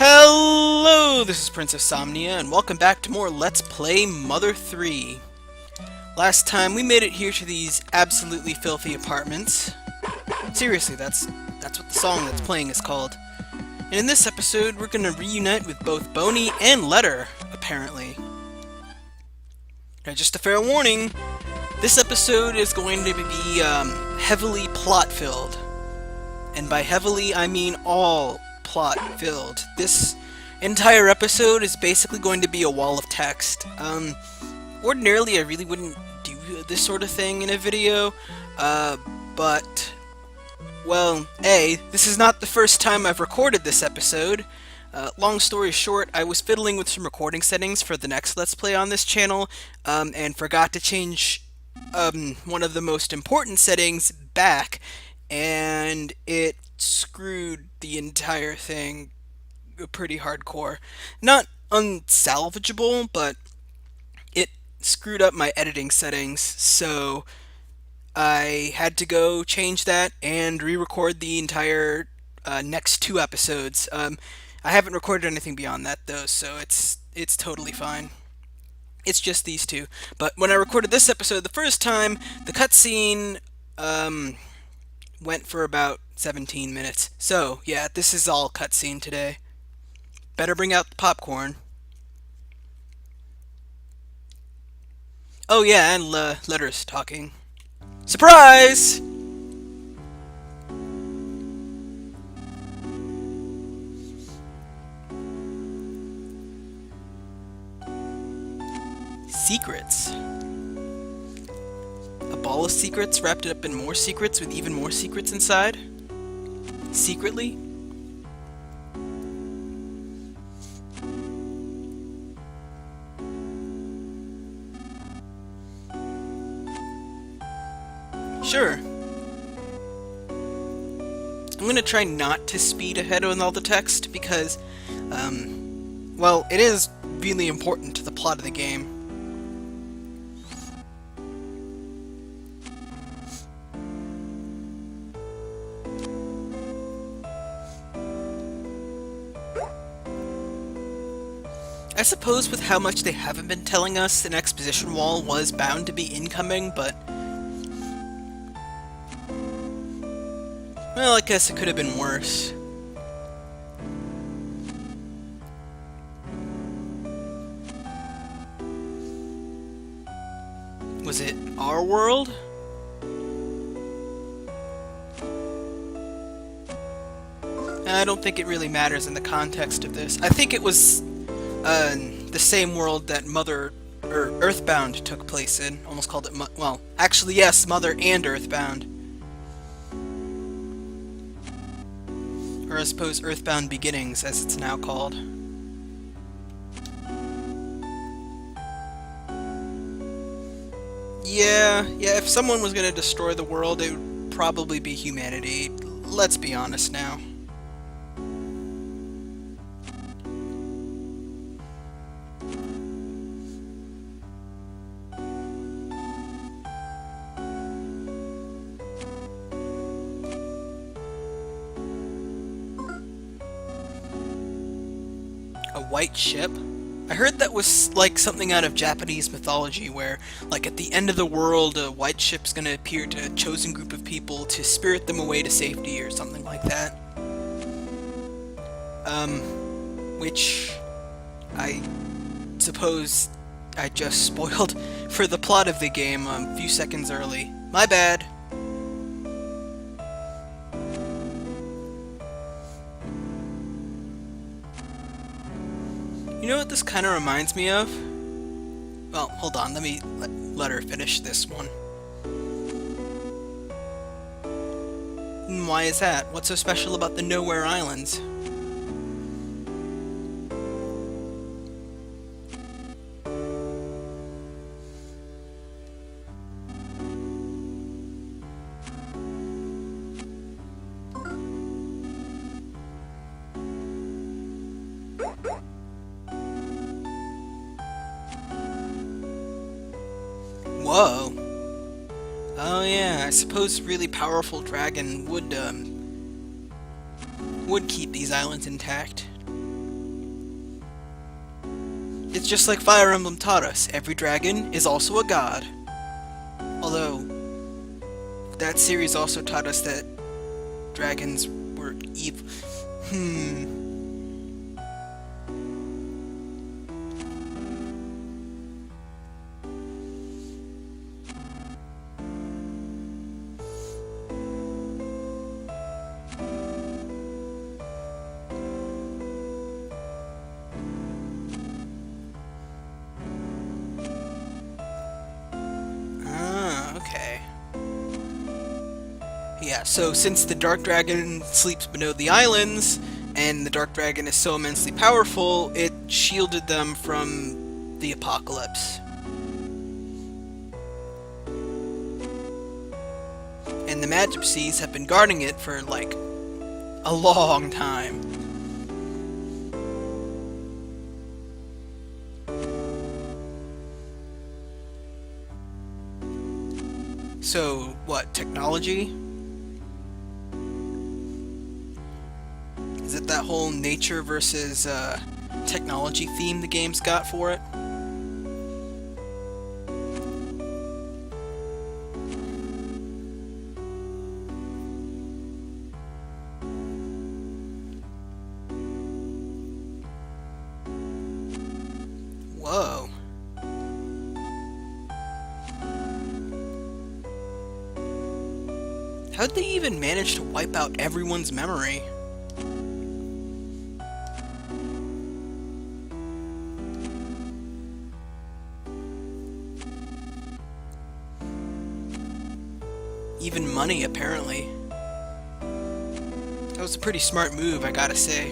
Hello, this is Prince of Somnia, and welcome back to more Let's Play Mother 3. Last time, we made it here to these absolutely filthy apartments. Seriously, that's what the song that's playing is called. And in this episode, we're gonna reunite with both Boney and Letter, apparently. Now, just a fair warning, this episode is going to be, heavily plot-filled. And by heavily, I mean all plot-filled. This entire episode is basically going to be a wall of text. Ordinarily, I really wouldn't do this sort of thing in a video, but, well, this is not the first time I've recorded this episode. Long story short, I was fiddling with some recording settings for the next Let's Play on this channel, and forgot to change, one of the most important settings back, and it screwed the entire thing pretty hardcore. Not unsalvageable, but it screwed up my editing settings, so I had to go change that and re-record the entire next two episodes. I haven't recorded anything beyond that, though, so it's totally fine. It's just these two. But when I recorded this episode the first time, the cutscene went for about 17 minutes. So, yeah, this is all cutscene today. Better bring out the popcorn. Oh yeah, and Letter's talking. Surprise! Secrets. A ball of secrets wrapped up in more secrets with even more secrets inside? Secretly? Sure. I'm gonna try not to speed ahead on all the text because, well, it is really important to the plot of the game. I suppose with how much they haven't been telling us, an exposition wall was bound to be incoming, but... well, I guess it could have been worse. Was it our world? I don't think it really matters in the context of this. I think it was the same world that Earthbound took place in. Almost called it, well, actually yes, Mother and Earthbound. Or I suppose Earthbound Beginnings, as it's now called. Yeah, if someone was gonna destroy the world, it would probably be humanity. Let's be honest now. A white ship? I heard that was like something out of Japanese mythology where, like, at the end of the world, a white ship's gonna appear to a chosen group of people to spirit them away to safety or something like that. Which I suppose I just spoiled for the plot of the game a few seconds early. My bad. You know what this kind of reminds me of? Well, hold on, let me let her finish this one. And why is that? What's so special about the Nowhere Islands? Whoa. Oh yeah, I suppose really powerful dragon would keep these islands intact. It's just like Fire Emblem taught us. Every dragon is also a god. Although, that series also taught us that dragons were evil. Yeah, so since the Dark Dragon sleeps beneath the islands, and the Dark Dragon is so immensely powerful, it shielded them from the apocalypse. And the Magipsies have been guarding it for, like, a long time. So, what, technology? Is it that whole nature versus technology theme the game's got for it? Whoa. How'd they even manage to wipe out everyone's memory? Even money, apparently. That was a pretty smart move, I gotta say.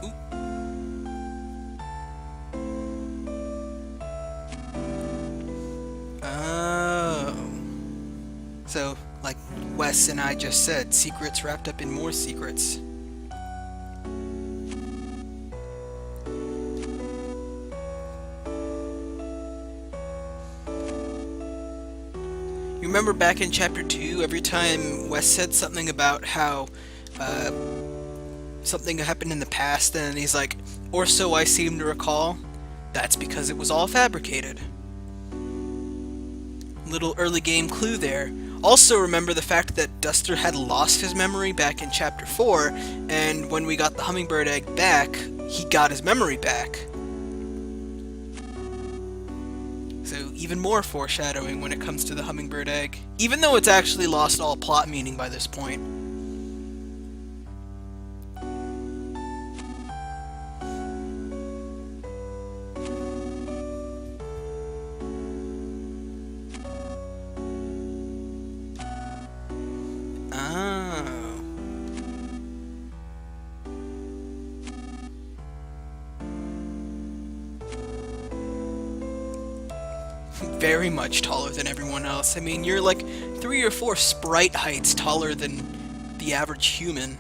Ooh. Oh. So, like Wes and I just said, secrets wrapped up in more secrets. You remember back in Chapter 2, every time Wes said something about how something happened in the past, and he's like, or so I seem to recall? That's because it was all fabricated. Little early game clue there. Also remember the fact that Duster had lost his memory back in Chapter 4, and when we got the Hummingbird Egg back, he got his memory back. So even more foreshadowing when it comes to the Hummingbird Egg, even though it's actually lost all plot meaning by this point. Very much taller than everyone else. I mean, you're like 3 or 4 sprite heights taller than the average human.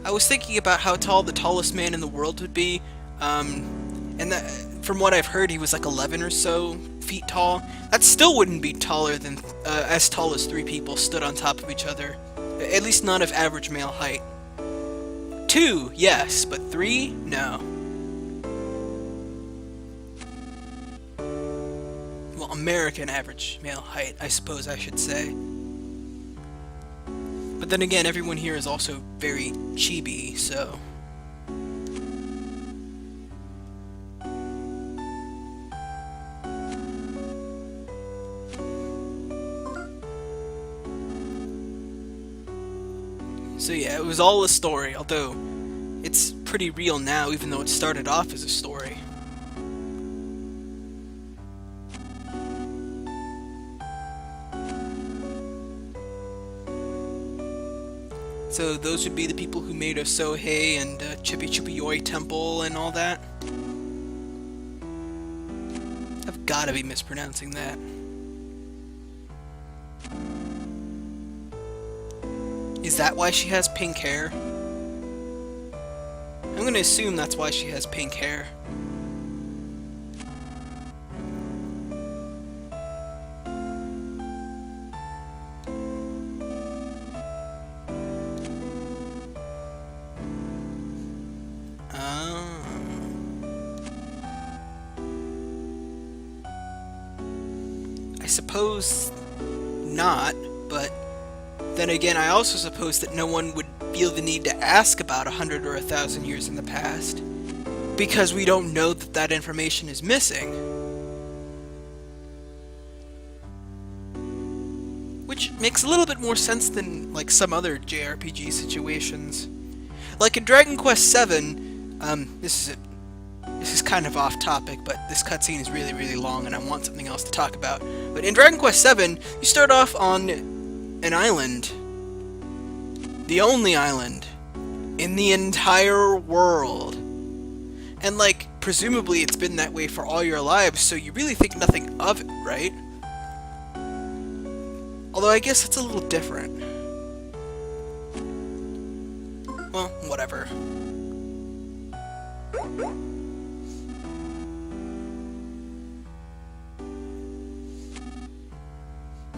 I was thinking about how tall the tallest man in the world would be, and that, from what I've heard, he was like 11 or so feet tall. That still wouldn't be taller than as tall as 3 people stood on top of each other. At least not of average male height. 2, yes, but 3, no. Well, American average male height, I suppose I should say. But then again, everyone here is also very chibi, so... So yeah, it was all a story, although it's pretty real now, even though it started off as a story. So those would be the people who made Osohe and Chippy Chippy Yoi Temple and all that. I've gotta be mispronouncing that. Is that why she has pink hair? I'm gonna assume that's why she has pink hair. I suppose not, but then again, I also suppose that no one would feel the need to ask about 100 or 1,000 years in the past, because we don't know that that information is missing. Which makes a little bit more sense than, like, some other JRPG situations. Like in Dragon Quest VII, this is kind of off topic, but this cutscene is really, really long and I want something else to talk about. But in Dragon Quest VII, you start off on an island. The only island in the entire world. And, like, presumably it's been that way for all your lives, so you really think nothing of it, right? Although I guess it's a little different. Well, whatever.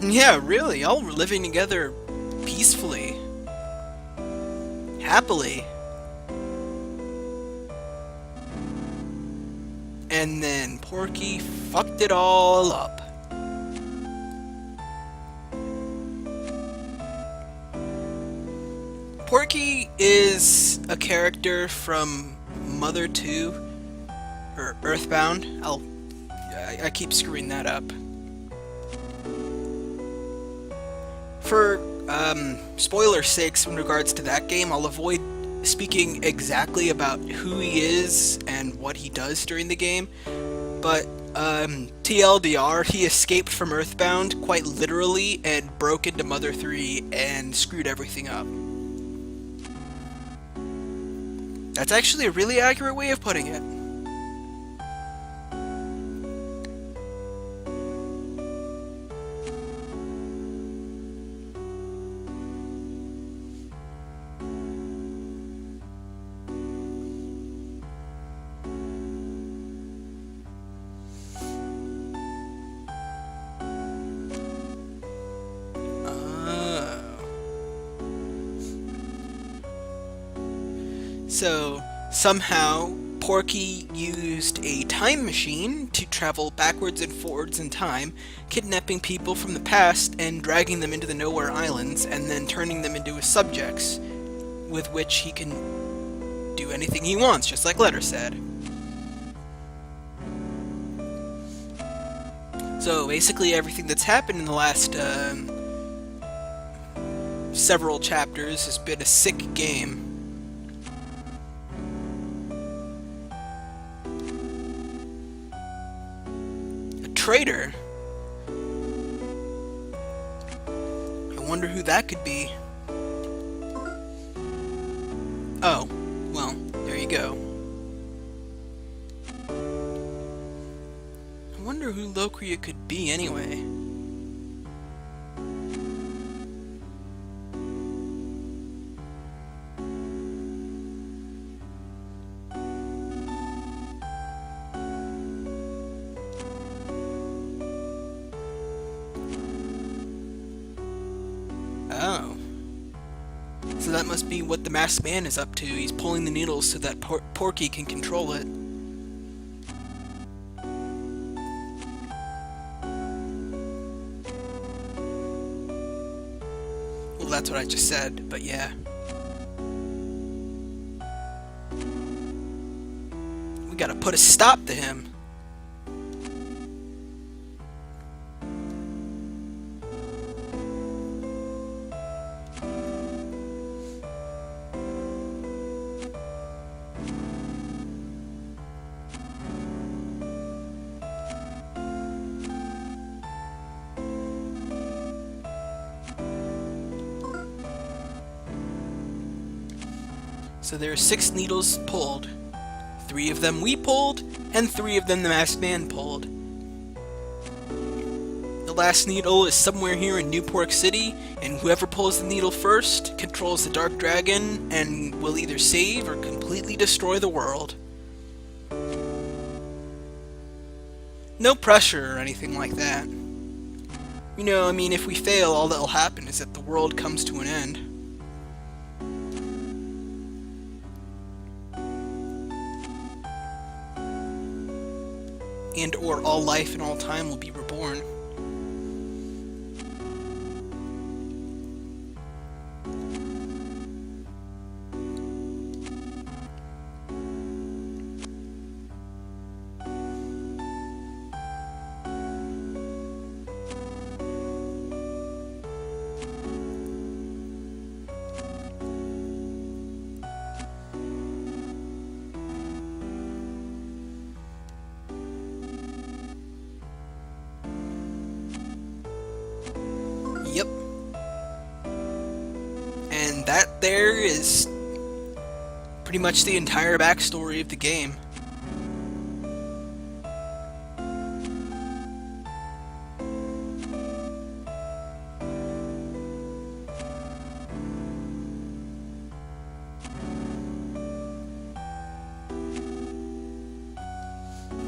Yeah, really, all were living together peacefully. Happily. And then Porky fucked it all up. Porky is a character from Mother 2, or Earthbound. I keep screwing that up. For spoiler sakes in regards to that game, I'll avoid speaking exactly about who he is and what he does during the game, but TLDR, he escaped from Earthbound quite literally and broke into Mother 3 and screwed everything up. That's actually a really accurate way of putting it. So, somehow, Porky used a time machine to travel backwards and forwards in time, kidnapping people from the past and dragging them into the Nowhere Islands, and then turning them into his subjects, with which he can do anything he wants, just like Letter said. So, basically everything that's happened in the last, several chapters has been a sick game. Traitor. I wonder who that could be. Oh, well, there you go. I wonder who Locria could be anyway. Oh. So that must be what the masked man is up to. He's pulling the needles so that Porky can control it. Well, that's what I just said, but yeah. We gotta put a stop to him. So there are 6 needles pulled. 3 of them we pulled, and 3 of them the masked man pulled. The last needle is somewhere here in New Pork City, and whoever pulls the needle first controls the Dark Dragon and will either save or completely destroy the world. No pressure or anything like that. You know, I mean, if we fail, all that'll happen is that the world comes to an end. And or all life and all time will be reborn. that there is pretty much the entire backstory of the game.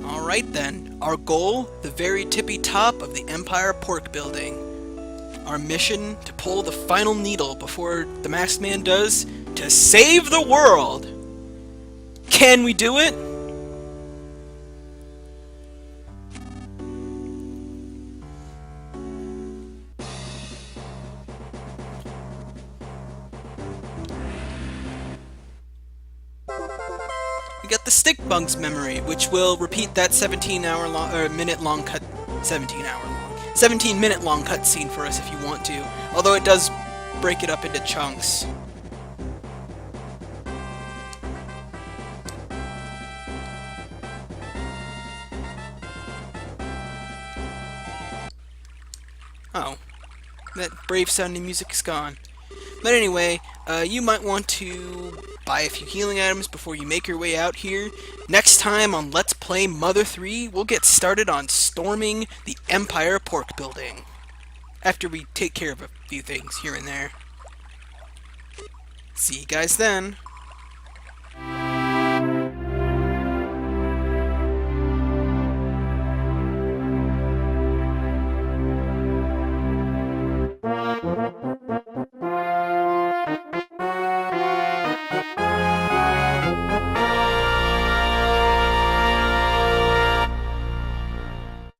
Alright then, our goal, the very tippy top of the Empire Pork Building. Our mission, to pull the final needle before the Masked Man does, to save the world! Can we do it? We got the Stick Bugs memory, which will repeat that 17-minute long cutscene for us if you want to, although it does break it up into chunks. Oh, that brave sounding music is gone. But anyway, you might want to buy a few healing items before you make your way out here. Next time on Let's Play Mother 3, we'll get started on storming the Empire Pork Building, after we take care of a few things here and there. See you guys then.